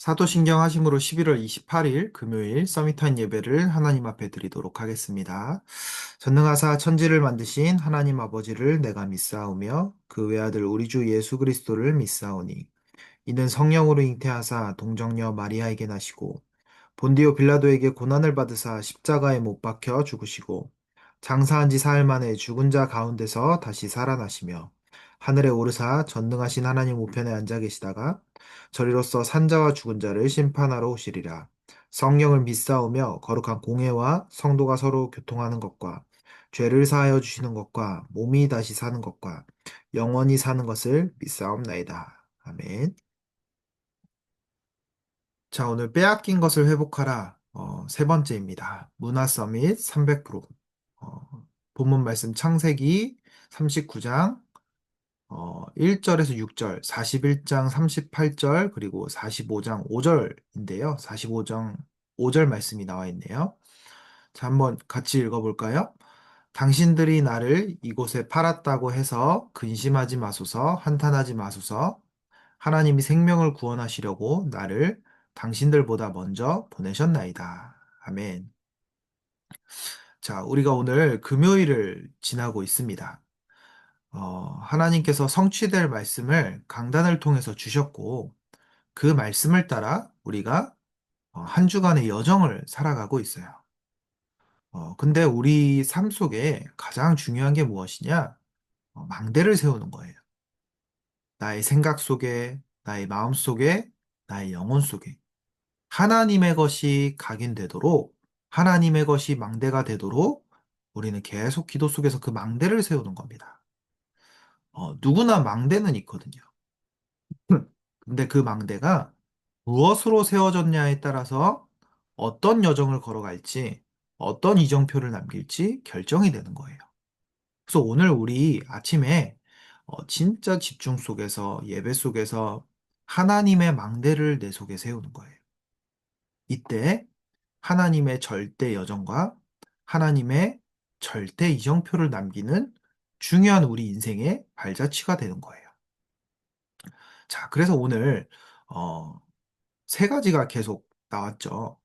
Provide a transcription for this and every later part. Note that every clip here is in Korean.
사도신경 하심으로 11월 28일 금요일 서밋타임 예배를 하나님 앞에 드리도록 하겠습니다. 전능하사 천지를 만드신 하나님 아버지를 내가 믿사오며 그 외아들 우리 주 예수 그리스도를 믿사오니 이는 성령으로 잉태하사 동정녀 마리아에게 나시고 본디오 빌라도에게 고난을 받으사 십자가에 못 박혀 죽으시고 장사한 지 사흘 만에 죽은 자 가운데서 다시 살아나시며 하늘에 오르사 전능하신 하나님 우편에 앉아 계시다가 저리로서 산자와 죽은 자를 심판하러 오시리라. 성령을 믿사오며 거룩한 공회와 성도가 서로 교통하는 것과 죄를 사하여 주시는 것과 몸이 다시 사는 것과 영원히 사는 것을 믿사옵나이다. 아멘. 자, 오늘 빼앗긴 것을 회복하라. 세 번째입니다. 문화 서밋 300%. 본문 말씀 창세기 39장 1절에서 6절, 41장 38절, 그리고 45장 5절인데요. 45장 5절 말씀이 나와 있네요. 자, 한번 같이 읽어볼까요? 당신들이 나를 이곳에 팔았다고 해서 근심하지 마소서, 한탄하지 마소서. 하나님이 생명을 구원하시려고 나를 당신들보다 먼저 보내셨나이다. 아멘. 자, 우리가 오늘 금요일을 지나고 있습니다. 하나님께서 성취될 말씀을 강단을 통해서 주셨고, 그 말씀을 따라 우리가 한 주간의 여정을 살아가고 있어요. 근데 우리 삶 속에 가장 중요한 게 무엇이냐? 망대를 세우는 거예요. 나의 생각 속에, 나의 마음 속에, 나의 영혼 속에. 하나님의 것이 각인되도록, 하나님의 것이 망대가 되도록 우리는 계속 기도 속에서 그 망대를 세우는 겁니다. 누구나 망대는 있거든요. 근데 그 망대가 무엇으로 세워졌냐에 따라서 어떤 여정을 걸어갈지, 어떤 이정표를 남길지 결정이 되는 거예요. 그래서 오늘 우리 아침에 진짜 집중 속에서, 예배 속에서 하나님의 망대를 내 속에 세우는 거예요. 이때 하나님의 절대 여정과 하나님의 절대 이정표를 남기는 중요한 우리 인생의 발자취가 되는 거예요. 자, 그래서 오늘 어, 세 가지가 계속 나왔죠.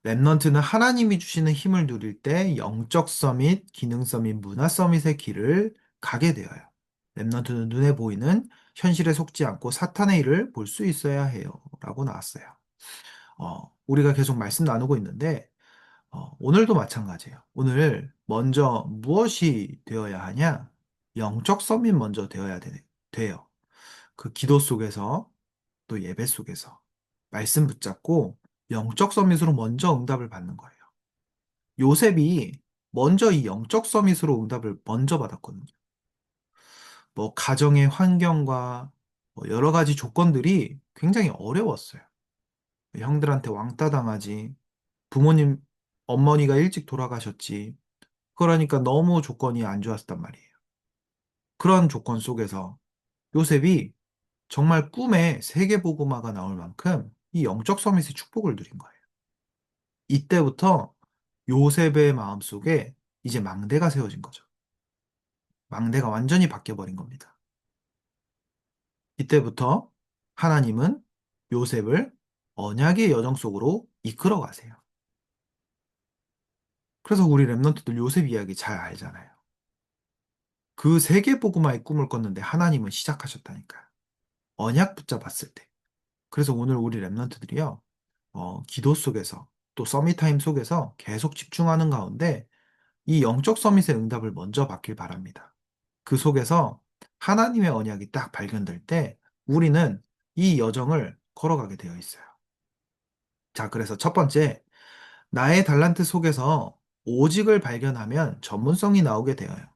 랩넌트는 하나님이 주시는 힘을 누릴 때 영적 서밋, 기능 서밋, 문화 서밋의 길을 가게 되어요. 랩넌트는 눈에 보이는 현실에 속지 않고 사탄의 일을 볼 수 있어야 해요. 라고 나왔어요. 우리가 계속 말씀 나누고 있는데, 오늘도 마찬가지예요. 오늘 먼저 무엇이 되어야 하냐? 영적 서밋 먼저 돼요. 그 기도 속에서 또 예배 속에서 말씀 붙잡고 영적 서밋으로 먼저 응답을 받는 거예요. 요셉이 먼저 이 영적 서밋으로 응답을 먼저 받았거든요. 뭐 가정의 환경과 뭐 여러 가지 조건들이 굉장히 어려웠어요. 형들한테 왕따 당하지, 부모님, 어머니가 일찍 돌아가셨지. 그러니까 너무 조건이 안 좋았단 말이에요. 그런 조건 속에서 요셉이 정말 꿈에 세계보고마가 나올 만큼 이 영적 서밋의 축복을 누린 거예요. 이때부터 요셉의 마음속에 이제 망대가 세워진 거죠. 망대가 완전히 바뀌어버린 겁니다. 이때부터 하나님은 요셉을 언약의 여정 속으로 이끌어 가세요. 그래서 우리 랩런트들 요셉 이야기 잘 알잖아요. 그 세계보고마의 꿈을 꿨는데 하나님은 시작하셨다니까요. 언약 붙잡았을 때. 그래서 오늘 우리 랩런트들이요. 기도 속에서 또 서밋타임 속에서 계속 집중하는 가운데 이 영적 서밋의 응답을 먼저 받길 바랍니다. 그 속에서 하나님의 언약이 딱 발견될 때 우리는 이 여정을 걸어가게 되어 있어요. 자, 그래서 첫 번째, 나의 달란트 속에서 오직을 발견하면 전문성이 나오게 되어요.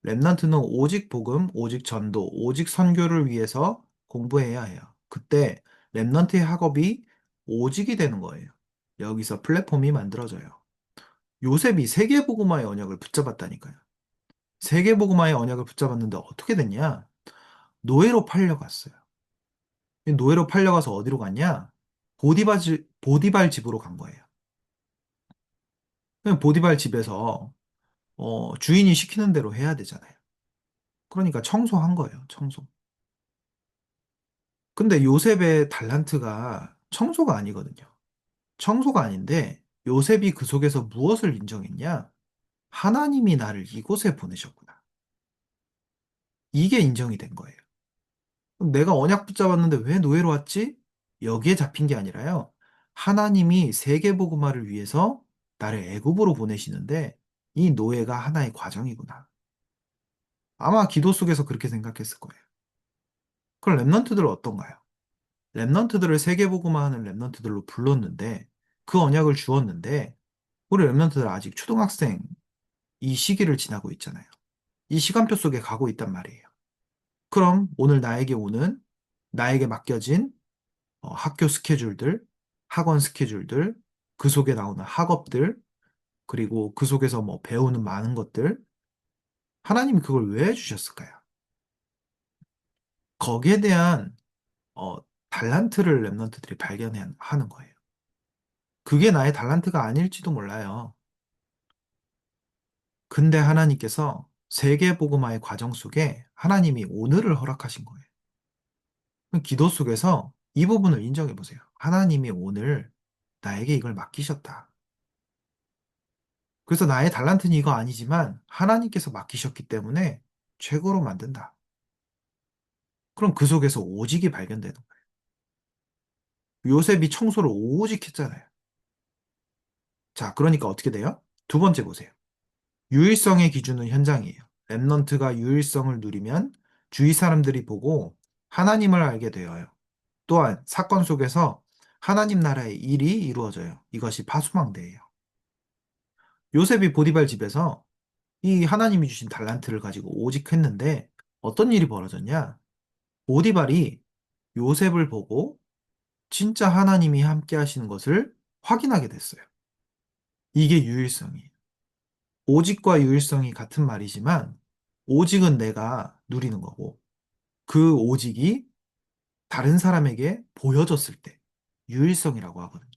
랩넌트는 오직 복음, 오직 전도, 오직 선교를 위해서 공부해야 해요. 그때 랩넌트의 학업이 오직이 되는 거예요. 여기서 플랫폼이 만들어져요. 요셉이 세계복음화의 언약을 붙잡았다니까요. 세계복음화의 언약을 붙잡았는데 어떻게 됐냐? 노예로 팔려갔어요. 노예로 팔려가서 어디로 갔냐? 보디발 집으로 간 거예요. 그냥 보디발 집에서 주인이 시키는 대로 해야 되잖아요. 그러니까 청소한 거예요, 청소. 근데 요셉의 달란트가 청소가 아니거든요. 청소가 아닌데 요셉이 그 속에서 무엇을 인정했냐? 하나님이 나를 이곳에 보내셨구나. 이게 인정이 된 거예요. 그럼 내가 언약 붙잡았는데 왜 노예로 왔지? 여기에 잡힌 게 아니라요. 하나님이 세계복음화를 위해서 나를 애굽으로 보내시는데 이 노예가 하나의 과정이구나. 아마 기도 속에서 그렇게 생각했을 거예요. 그럼 랩런트들은 어떤가요? 랩런트들을 세계복음화하는 랩런트들로 불렀는데 그 언약을 주었는데 우리 랩런트들 아직 초등학생 이 시기를 지나고 있잖아요. 이 시간표 속에 가고 있단 말이에요. 그럼 오늘 나에게 오는 나에게 맡겨진 학교 스케줄들, 학원 스케줄들, 그 속에 나오는 학업들, 그리고 그 속에서 뭐 배우는 많은 것들, 하나님이 그걸 왜 주셨을까요? 거기에 대한 어, 달란트를 랩런트들이 발견하는 거예요. 그게 나의 달란트가 아닐지도 몰라요. 근데 하나님께서 세계복음화의 과정 속에 하나님이 오늘을 허락하신 거예요. 그럼 기도 속에서 이 부분을 인정해 보세요. 하나님이 오늘 나에게 이걸 맡기셨다. 그래서 나의 달란트는 이거 아니지만 하나님께서 맡기셨기 때문에 최고로 만든다. 그럼 그 속에서 오직이 발견되는 거예요. 요셉이 청소를 오직 했잖아요. 자, 그러니까 어떻게 돼요? 두 번째 보세요. 유일성의 기준은 현장이에요. 랩넌트가 유일성을 누리면 주위 사람들이 보고 하나님을 알게 되어요. 또한 사건 속에서 하나님 나라의 일이 이루어져요. 이것이 파수망대예요. 요셉이 보디발 집에서 이 하나님이 주신 달란트를 가지고 오직 했는데 어떤 일이 벌어졌냐? 보디발이 요셉을 보고 진짜 하나님이 함께 하시는 것을 확인하게 됐어요. 이게 유일성이에요. 오직과 유일성이 같은 말이지만 오직은 내가 누리는 거고 그 오직이 다른 사람에게 보여졌을 때 유일성이라고 하거든요.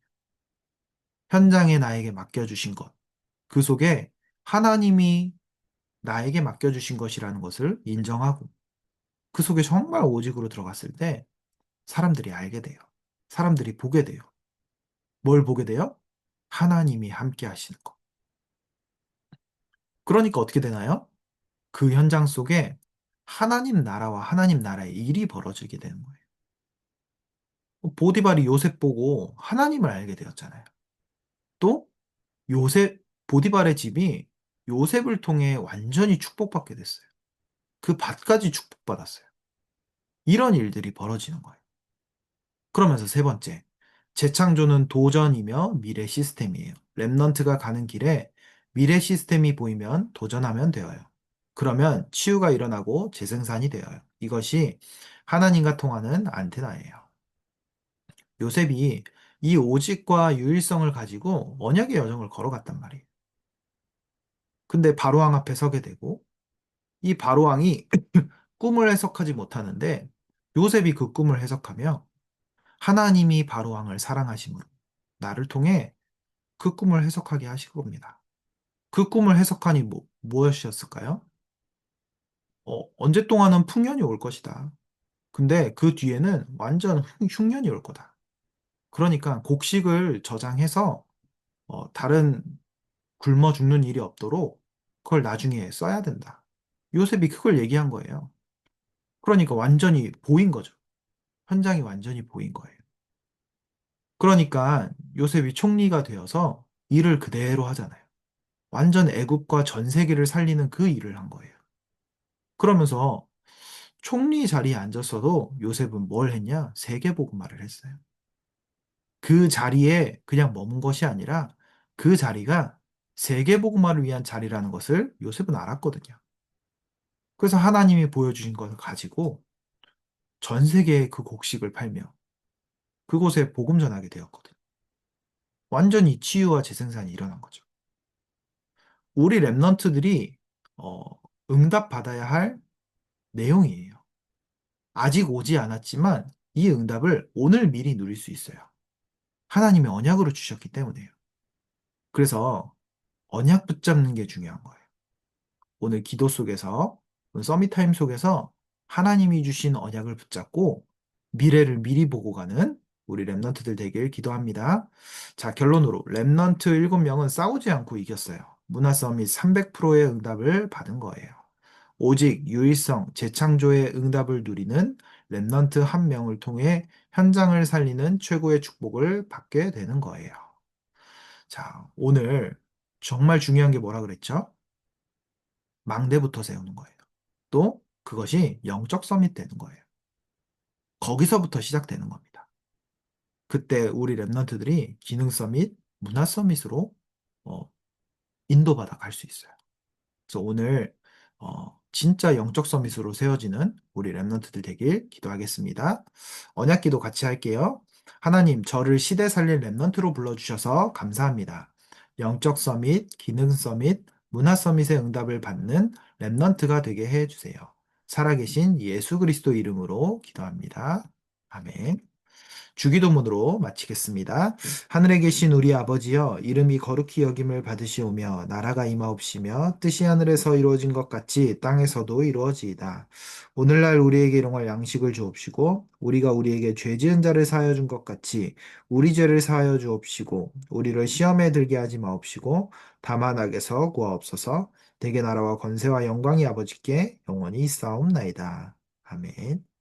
현장에 나에게 맡겨주신 것, 그 속에 하나님이 나에게 맡겨주신 것이라는 것을 인정하고 그 속에 정말 오직으로 들어갔을 때 사람들이 알게 돼요. 사람들이 보게 돼요. 뭘 보게 돼요? 하나님이 함께 하시는 것. 그러니까 어떻게 되나요? 그 현장 속에 하나님 나라와 하나님 나라의 일이 벌어지게 되는 거예요. 보디발이 요셉 보고 하나님을 알게 되었잖아요. 또 보디발의 집이 요셉을 통해 완전히 축복받게 됐어요. 그 밭까지 축복받았어요. 이런 일들이 벌어지는 거예요. 그러면서 세 번째, 재창조는 도전이며 미래 시스템이에요. 랩넌트가 가는 길에 미래 시스템이 보이면 도전하면 되어요. 그러면 치유가 일어나고 재생산이 되어요. 이것이 하나님과 통하는 안테나예요. 요셉이 이 오직과 유일성을 가지고 언약의 여정을 걸어갔단 말이에요. 근데 바로왕 앞에 서게 되고 이 바로왕이 꿈을 해석하지 못하는데 요셉이 그 꿈을 해석하며 하나님이 바로왕을 사랑하심으로 나를 통해 그 꿈을 해석하게 하실 겁니다. 그 꿈을 해석하니 무엇이었을까요? 언제 동안은 풍년이 올 것이다. 근데 그 뒤에는 완전 흉년이 올 거다. 그러니까 곡식을 저장해서 다른 굶어 죽는 일이 없도록 그걸 나중에 써야 된다. 요셉이 그걸 얘기한 거예요. 그러니까 완전히 보인 거죠. 현장이 완전히 보인 거예요. 그러니까 요셉이 총리가 되어서 일을 그대로 하잖아요. 완전 애굽과 전 세계를 살리는 그 일을 한 거예요. 그러면서 총리 자리에 앉았어도 요셉은 뭘 했냐? 세계복음화를 했어요. 그 자리에 그냥 머문 것이 아니라 그 자리가 세계복음화를 위한 자리라는 것을 요셉은 알았거든요. 그래서 하나님이 보여주신 것을 가지고 전 세계에 그 곡식을 팔며 그곳에 복음 전하게 되었거든요. 완전히 치유와 재생산이 일어난 거죠. 우리 랩런트들이 어, 응답받아야 할 내용이에요. 아직 오지 않았지만 이 응답을 오늘 미리 누릴 수 있어요. 하나님이 언약으로 주셨기 때문에요. 그래서 언약 붙잡는 게 중요한 거예요. 오늘 기도 속에서, 오늘 서밋타임 속에서 하나님이 주신 언약을 붙잡고 미래를 미리 보고 가는 우리 랩넌트들 되길 기도합니다. 자, 결론으로 랩넌트 7명은 싸우지 않고 이겼어요. 문화 서밋 300%의 응답을 받은 거예요. 오직 유일성, 재창조의 응답을 누리는 랩넌트 한 명을 통해 현장을 살리는 최고의 축복을 받게 되는 거예요. 자, 오늘 정말 중요한 게 뭐라 그랬죠? 망대부터 세우는 거예요. 또 그것이 영적 서밋 되는 거예요. 거기서부터 시작되는 겁니다. 그때 우리 랩런트들이 기능 서밋, 문화 서밋으로 어, 인도받아 갈 수 있어요. 그래서 오늘 진짜 영적 서밋으로 세워지는 우리 랩런트들 되길 기도하겠습니다. 언약기도 같이 할게요. 하나님, 저를 시대 살릴 랩런트로 불러주셔서 감사합니다. 영적 서밋, 기능 서밋, 문화 서밋의 응답을 받는 랩런트가 되게 해주세요. 살아계신 예수 그리스도 이름으로 기도합니다. 아멘. 주기도문으로 마치겠습니다. 하늘에 계신 우리 아버지여, 이름이 거룩히 여김을 받으시오며, 나라가 임하옵시며, 뜻이 하늘에서 이루어진 것 같이 땅에서도 이루어지이다. 오늘날 우리에게 일용할 양식을 주옵시고, 우리가 우리에게 죄 지은 자를 사하여 준 것 같이, 우리 죄를 사하여 주옵시고, 우리를 시험에 들게 하지 마옵시고, 다만 악에서 구하옵소서. 대개 나라와 권세와 영광이 아버지께 영원히 있사옵나이다. 아멘.